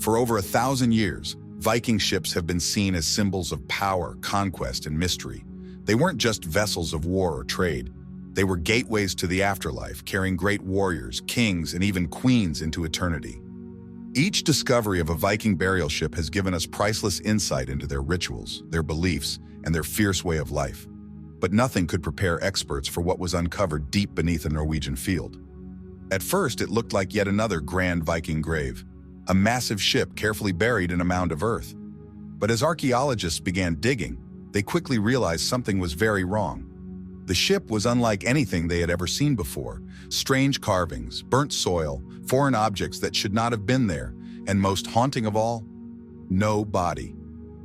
For over 1,000 years, Viking ships have been seen as symbols of power, conquest, and mystery. They weren't just vessels of war or trade. They were gateways to the afterlife, carrying great warriors, kings, and even queens into eternity. Each discovery of a Viking burial ship has given us priceless insight into their rituals, their beliefs, and their fierce way of life. But nothing could prepare experts for what was uncovered deep beneath a Norwegian field. At first, it looked like yet another grand Viking grave, a massive ship carefully buried in a mound of earth. But as archaeologists began digging, they quickly realized something was very wrong. The ship was unlike anything they had ever seen before. Strange carvings, burnt soil, foreign objects that should not have been there, and most haunting of all, no body.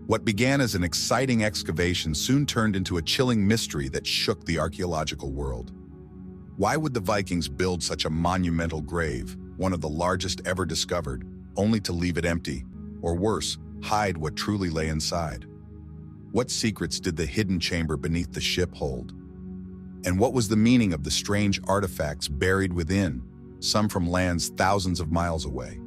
What began as an exciting excavation soon turned into a chilling mystery that shook the archaeological world. Why would the Vikings build such a monumental grave, one of the largest ever discovered, only to leave it empty, or worse, hide what truly lay inside? What secrets did the hidden chamber beneath the ship hold? And what was the meaning of the strange artifacts buried within, some from lands thousands of miles away?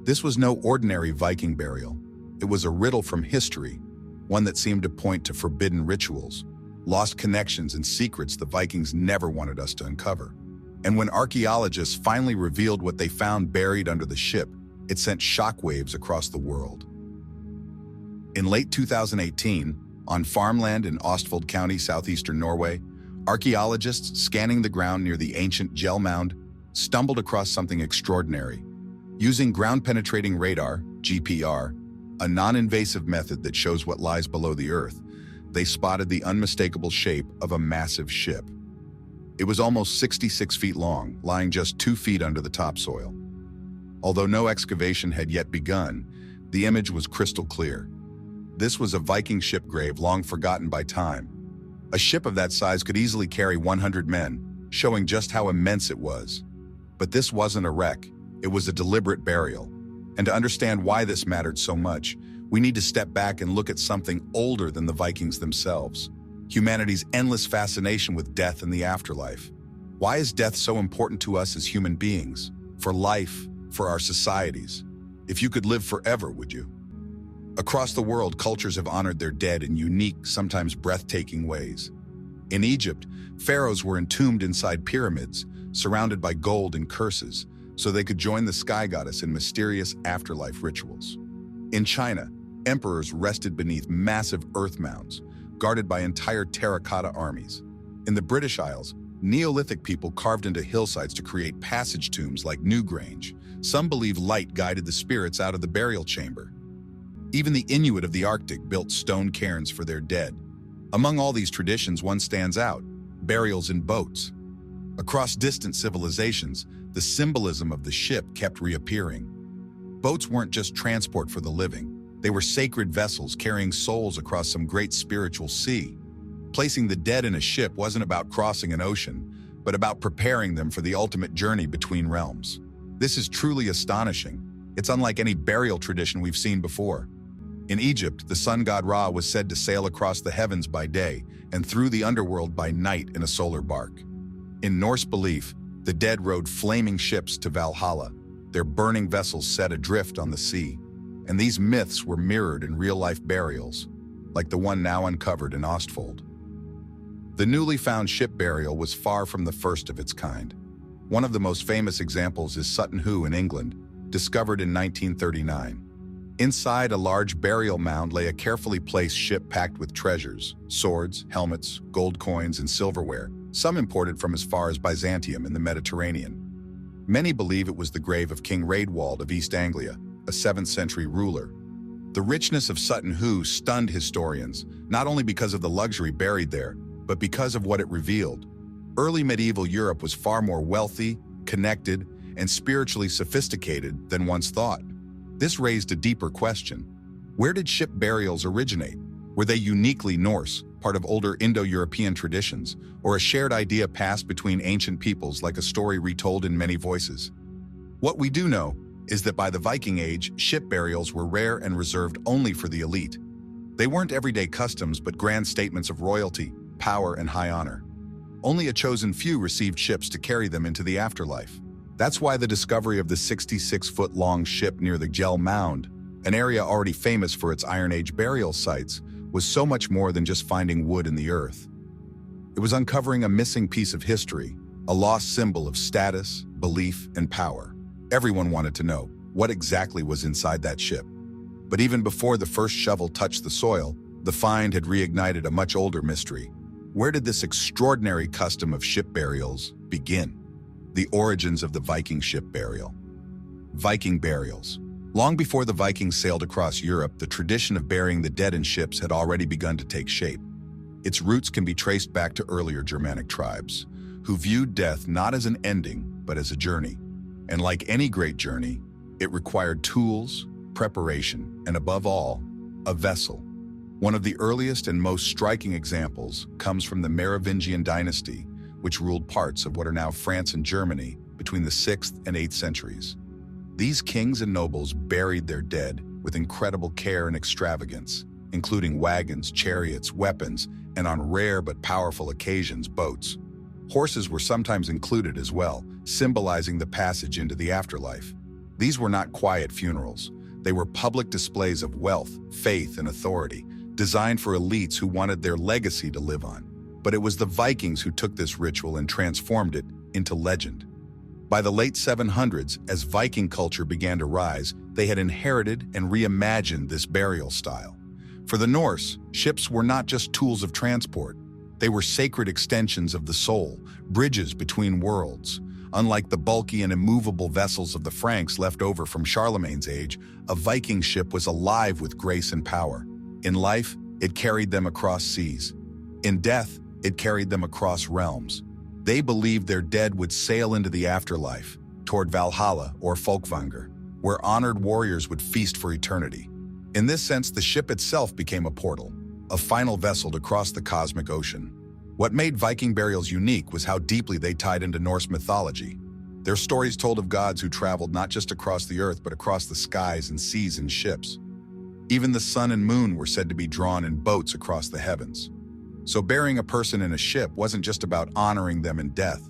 This was no ordinary Viking burial. It was a riddle from history, one that seemed to point to forbidden rituals, lost connections and secrets the Vikings never wanted us to uncover. And when archaeologists finally revealed what they found buried under the ship, it sent shockwaves across the world. In late 2018, on farmland in Østfold County, southeastern Norway, archaeologists scanning the ground near the ancient Gel Mound stumbled across something extraordinary. Using ground-penetrating radar, GPR, a non-invasive method that shows what lies below the earth, they spotted the unmistakable shape of a massive ship. It was almost 66 feet long, lying just 2 feet under the topsoil. Although no excavation had yet begun, the image was crystal clear. This was a Viking ship grave long forgotten by time. A ship of that size could easily carry 100 men, showing just how immense it was. But this wasn't a wreck, it was a deliberate burial. And to understand why this mattered so much, we need to step back and look at something older than the Vikings themselves: humanity's endless fascination with death and the afterlife. Why is death so important to us as human beings? For life, for our societies. If you could live forever, would you? Across the world, cultures have honored their dead in unique, sometimes breathtaking ways. In Egypt, pharaohs were entombed inside pyramids, surrounded by gold and curses, so they could join the sky goddess in mysterious afterlife rituals. In China, emperors rested beneath massive earth mounds, guarded by entire terracotta armies. In the British Isles, Neolithic people carved into hillsides to create passage tombs like Newgrange. Some believe light guided the spirits out of the burial chamber. Even the Inuit of the Arctic built stone cairns for their dead. Among all these traditions, one stands out: burials in boats. Across distant civilizations, the symbolism of the ship kept reappearing. Boats weren't just transport for the living. They were sacred vessels carrying souls across some great spiritual sea. Placing the dead in a ship wasn't about crossing an ocean, but about preparing them for the ultimate journey between realms. This is truly astonishing. It's unlike any burial tradition we've seen before. In Egypt, the sun god Ra was said to sail across the heavens by day and through the underworld by night in a solar bark. In Norse belief, the dead rode flaming ships to Valhalla, their burning vessels set adrift on the sea. And these myths were mirrored in real-life burials, like the one now uncovered in Østfold. The newly found ship burial was far from the first of its kind. One of the most famous examples is Sutton Hoo in England, discovered in 1939. Inside a large burial mound lay a carefully placed ship packed with treasures: swords, helmets, gold coins, and silverware, some imported from as far as Byzantium in the Mediterranean. Many believe it was the grave of King Raedwald of East Anglia, a 7th century ruler. The richness of Sutton Hoo stunned historians, not only because of the luxury buried there, but because of what it revealed. Early medieval Europe was far more wealthy, connected, and spiritually sophisticated than once thought. This raised a deeper question. Where did ship burials originate? Were they uniquely Norse, part of older Indo-European traditions, or a shared idea passed between ancient peoples like a story retold in many voices? What we do know is that by the Viking Age, ship burials were rare and reserved only for the elite. They weren't everyday customs, but grand statements of royalty, power, and high honor. Only a chosen few received ships to carry them into the afterlife. That's why the discovery of the 66-foot-long ship near the Gel Mound, an area already famous for its Iron Age burial sites, was so much more than just finding wood in the earth. It was uncovering a missing piece of history, a lost symbol of status, belief, and power. Everyone wanted to know what exactly was inside that ship. But even before the first shovel touched the soil, the find had reignited a much older mystery. Where did this extraordinary custom of ship burials begin? The origins of the Viking ship burial. Viking burials. Long before the Vikings sailed across Europe, the tradition of burying the dead in ships had already begun to take shape. Its roots can be traced back to earlier Germanic tribes, who viewed death not as an ending, but as a journey. And like any great journey, it required tools, preparation, and above all, a vessel. One of the earliest and most striking examples comes from the Merovingian dynasty, which ruled parts of what are now France and Germany between the 6th and 8th centuries. These kings and nobles buried their dead with incredible care and extravagance, including wagons, chariots, weapons, and on rare but powerful occasions, boats. Horses were sometimes included as well, symbolizing the passage into the afterlife. These were not quiet funerals. They were public displays of wealth, faith, and authority, designed for elites who wanted their legacy to live on. But it was the Vikings who took this ritual and transformed it into legend. By the late 700s, as Viking culture began to rise, they had inherited and reimagined this burial style. For the Norse, ships were not just tools of transport. They were sacred extensions of the soul, bridges between worlds. Unlike the bulky and immovable vessels of the Franks left over from Charlemagne's age, a Viking ship was alive with grace and power. In life, it carried them across seas. In death, it carried them across realms. They believed their dead would sail into the afterlife, toward Valhalla or Folkvanger, where honored warriors would feast for eternity. In this sense, the ship itself became a portal, a final vessel to cross the cosmic ocean. What made Viking burials unique was how deeply they tied into Norse mythology. Their stories told of gods who traveled not just across the earth, but across the skies and seas in ships. Even the sun and moon were said to be drawn in boats across the heavens. So burying a person in a ship wasn't just about honoring them in death.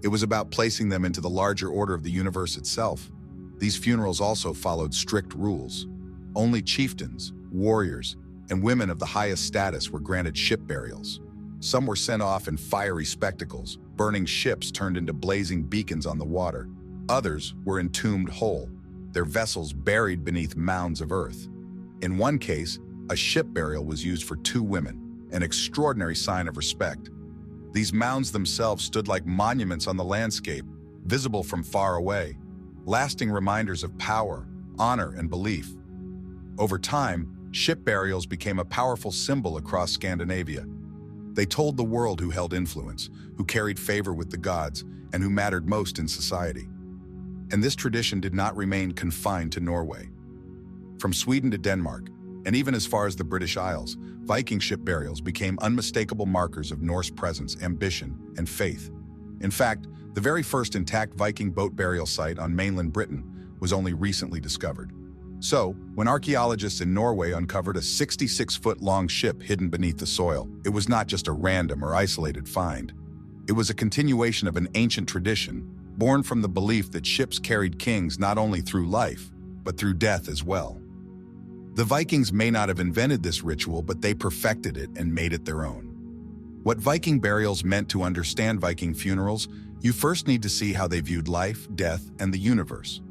It was about placing them into the larger order of the universe itself. These funerals also followed strict rules. Only chieftains, warriors, and women of the highest status were granted ship burials. Some were sent off in fiery spectacles, burning ships turned into blazing beacons on the water. Others were entombed whole, their vessels buried beneath mounds of earth. In one case, a ship burial was used for 2 women, an extraordinary sign of respect. These mounds themselves stood like monuments on the landscape, visible from far away, lasting reminders of power, honor, and belief. Over time, ship burials became a powerful symbol across Scandinavia. They told the world who held influence, who carried favor with the gods, and who mattered most in society. And this tradition did not remain confined to Norway. From Sweden to Denmark, and even as far as the British Isles, Viking ship burials became unmistakable markers of Norse presence, ambition, and faith. In fact, the very first intact Viking boat burial site on mainland Britain was only recently discovered. So, when archaeologists in Norway uncovered a 66-foot-long ship hidden beneath the soil, it was not just a random or isolated find. It was a continuation of an ancient tradition, born from the belief that ships carried kings not only through life, but through death as well. The Vikings may not have invented this ritual, but they perfected it and made it their own. What Viking burials meant to understand Viking funerals, you first need to see how they viewed life, death, and the universe.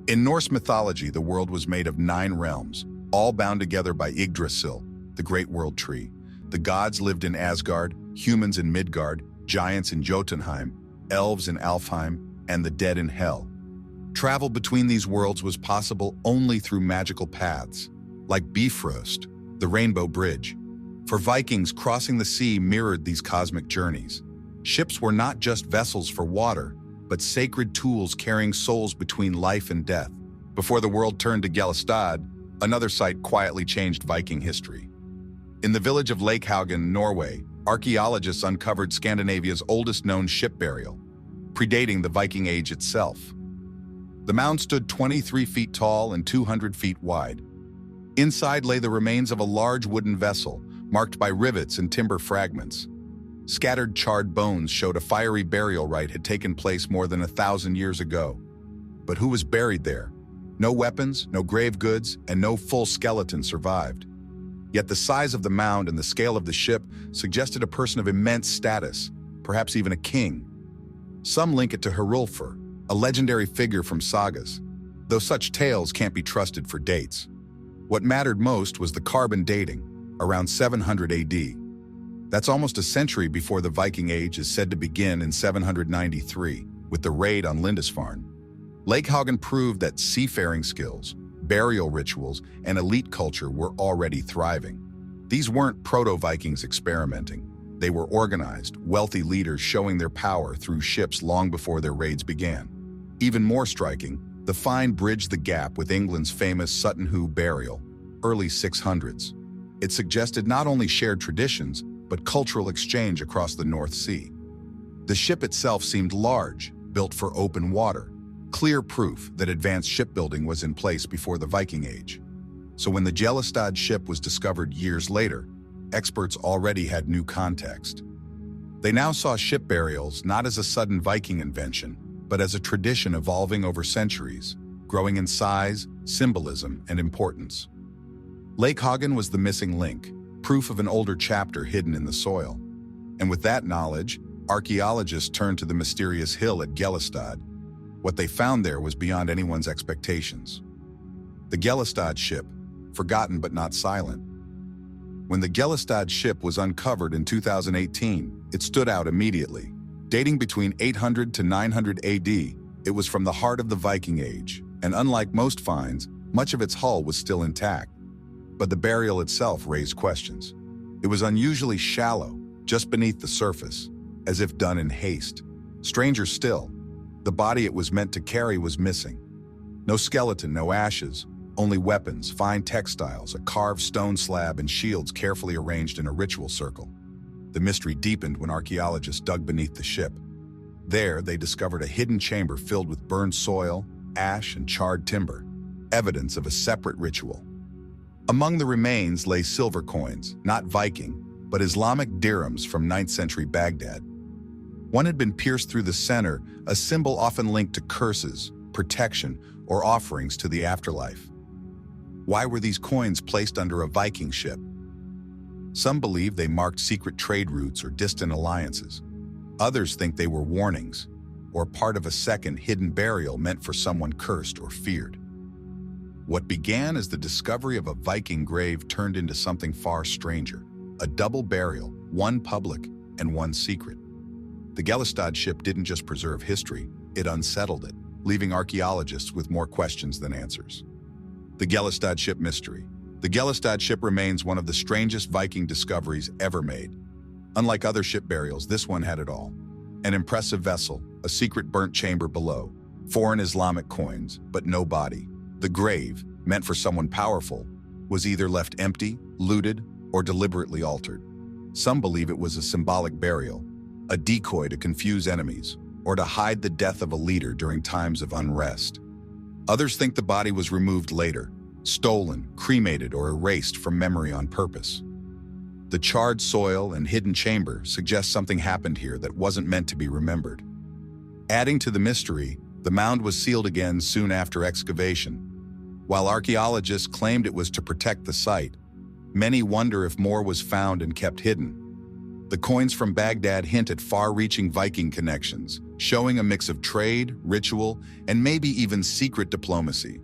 In Norse mythology, the world was made of 9 realms, all bound together by Yggdrasil, the great world tree. The gods lived in Asgard, humans in Midgard, giants in Jotunheim, elves in Alfheim, and the dead in Hel. Travel between these worlds was possible only through magical paths, like Bifrost, the Rainbow Bridge. For Vikings, crossing the sea mirrored these cosmic journeys. Ships were not just vessels for water, but sacred tools carrying souls between life and death. Before the world turned to Gelastad, another site quietly changed Viking history. In the village of Lakehaugen, Norway, archaeologists uncovered Scandinavia's oldest known ship burial, predating the Viking Age itself. The mound stood 23 feet tall and 200 feet wide. Inside lay the remains of a large wooden vessel, marked by rivets and timber fragments. Scattered charred bones showed a fiery burial rite had taken place more than 1,000 years ago. But who was buried there? No weapons, no grave goods, and no full skeleton survived. Yet the size of the mound and the scale of the ship suggested a person of immense status, perhaps even a king. Some link it to Hrólfr, a legendary figure from sagas, though such tales can't be trusted for dates. What mattered most was the carbon dating, around 700 AD. That's almost a century before the Viking Age is said to begin in 793, with the raid on Lindisfarne. Lakehagen proved that seafaring skills, burial rituals, and elite culture were already thriving. These weren't proto-Vikings experimenting. They were organized, wealthy leaders showing their power through ships long before their raids began. Even more striking, the find bridged the gap with England's famous Sutton Hoo burial, early 600s. It suggested not only shared traditions, but cultural exchange across the North Sea. The ship itself seemed large, built for open water, clear proof that advanced shipbuilding was in place before the Viking Age. So when the Gjellestad ship was discovered years later, experts already had new context. They now saw ship burials not as a sudden Viking invention, but as a tradition evolving over centuries, growing in size, symbolism, and importance. Lakehagen was the missing link, proof of an older chapter hidden in the soil. And with that knowledge, archaeologists turned to the mysterious hill at Gjellestad. What they found there was beyond anyone's expectations. The Gjellestad ship, forgotten but not silent. When the Gjellestad ship was uncovered in 2018, it stood out immediately. Dating between 800 to 900 AD, it was from the heart of the Viking Age, and unlike most finds, much of its hull was still intact. But the burial itself raised questions. It was unusually shallow, just beneath the surface, as if done in haste. Stranger still, the body it was meant to carry was missing. No skeleton, no ashes, only weapons, fine textiles, a carved stone slab, and shields carefully arranged in a ritual circle. The mystery deepened when archaeologists dug beneath the ship. There, they discovered a hidden chamber filled with burned soil, ash, and charred timber, evidence of a separate ritual. Among the remains lay silver coins, not Viking, but Islamic dirhams from 9th century Baghdad. One had been pierced through the center, a symbol often linked to curses, protection, or offerings to the afterlife. Why were these coins placed under a Viking ship? Some believe they marked secret trade routes or distant alliances. Others think they were warnings, or part of a second hidden burial meant for someone cursed or feared. What began as the discovery of a Viking grave turned into something far stranger, a double burial, one public and one secret. The Gjellestad ship didn't just preserve history, it unsettled it, leaving archaeologists with more questions than answers. The Gjellestad ship mystery. The Gjellestad ship remains one of the strangest Viking discoveries ever made. Unlike other ship burials, this one had it all. An impressive vessel, a secret burnt chamber below, foreign Islamic coins, but no body. The grave, meant for someone powerful, was either left empty, looted, or deliberately altered. Some believe it was a symbolic burial, a decoy to confuse enemies, or to hide the death of a leader during times of unrest. Others think the body was removed later, stolen, cremated, or erased from memory on purpose. The charred soil and hidden chamber suggest something happened here that wasn't meant to be remembered. Adding to the mystery, the mound was sealed again soon after excavation. While archaeologists claimed it was to protect the site, many wonder if more was found and kept hidden. The coins from Baghdad hint at far-reaching Viking connections, showing a mix of trade, ritual, and maybe even secret diplomacy.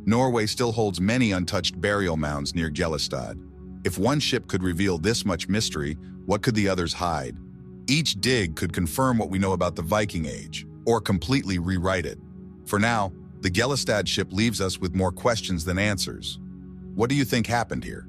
Norway still holds many untouched burial mounds near Gjellestad. If one ship could reveal this much mystery, what could the others hide? Each dig could confirm what we know about the Viking Age, or completely rewrite it. For now, the Gjellestad ship leaves us with more questions than answers. What do you think happened here?